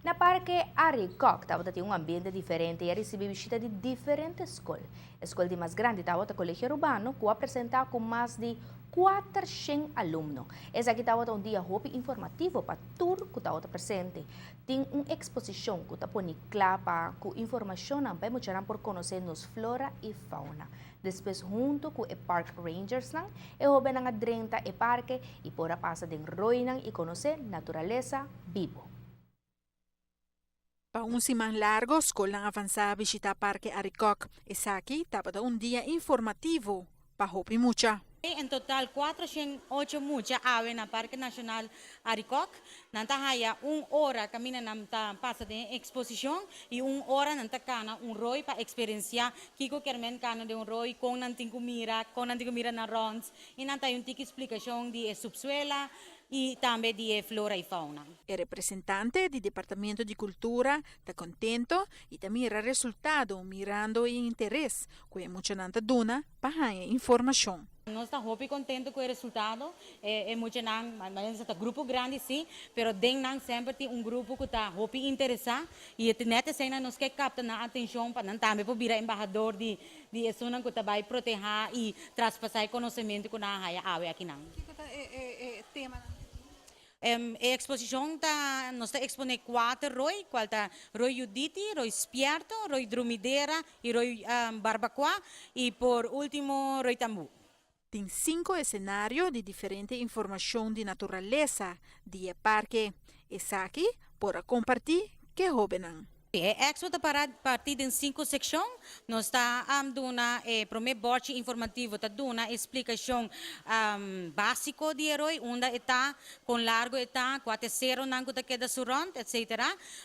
Na Parque Aricok, estava um ambiente diferente e recebi visita de diferentes escolas. A escola de mais grande estava o Colégio Urbano, que apresentava com mais de 400 alunos. Esse aqui estava um dia informativo para tudo que estava presente. Tem uma exposição que está pondo clapa com informação para mostrar por conhecer nos flora e fauna. Depois, junto com o Park Rangers, eu vou na 30 e parque e por a passa de roinan e conhecer natureza vivo. Pa un siman largo, escola avanzada visita Parque Aricok. Esa aquí estaba un día informativo pa Hopi Mucha. En total, 408 mucha ave na Parque Nacional Aricok. Nanta haya 1 hora camina nanta pasa de exposición y 1 hora nanta cana un roi pa experiencia kiko kermen cana de un roi con nanting kumira na rons y nanta yung tiki explicación de subsuela e também de flora e fauna. El representante del Departamento de Cultura está contento y te mira el resultado mirando el interés que mucha nanta duna para información. Nós estamos muito contentes com o resultado. É muito mas é um grupo grande sim, mas tem sempre tem grupo que está muito interessado e a net cena nos que capta na atenção para não também para virar embaixador de zona que vai proteger e traspassar conhecimento que na haya ave aqui não. Tema. A exposição tá nós está expondo 4 roi, qual tá roi Juditi, roi Spierto, roi Drumideira e roi Barbacoa e por último roi Tambu. Tem 5 escenarios de diferente información de naturaleza de parque. Es aquí para compartir que jovenan. A Expo está partir em 5 secções. Nós está dando primeiro bote informativo, está dando explicação básico de herói, onde está com largo está, 4 não que queda surrond, etc.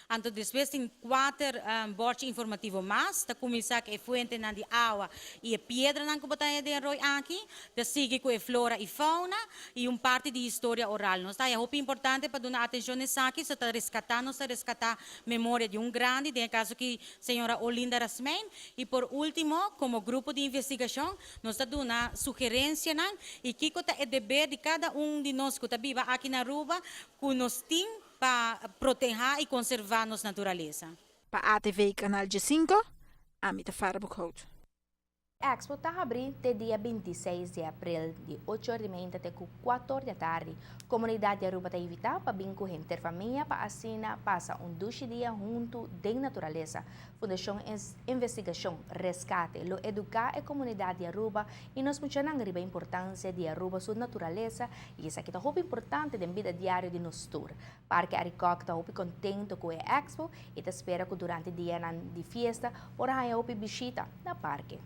Então depois tem 4 bote informativo mais, está começar com a fonte de água e a pedra não que botar de herói aqui, está seguir com a flora e fauna e parte de história oral. Nós está é muito importante para dar atenção nessa aqui, está rescatar memória de grande. De caso que senhora Olinda Rasmein e por último como grupo de investigação nós está dando uma sugerência e que é dever de cada de nós que está viva aqui na Aruba que nós temos para proteger e conservar nossa natureza. Para a TV Canal G5, Amita Farabukhout. A Expo está abrindo até dia 26 de abril, de 8 horas da manhã até 4 da tarde. A comunidade de Aruba está invitada para vir com a família para assim passar 2 dias junto da natureza. Fundação Investigação Rescate, lo educar a comunidade de Aruba e nós mostramos a importância de Aruba, sua natureza e isso aqui está muito importante na vida diária de nós tour. Parque Aricok está muito contente com a Expo e espera que durante o dia de festa, por aí visita na parque.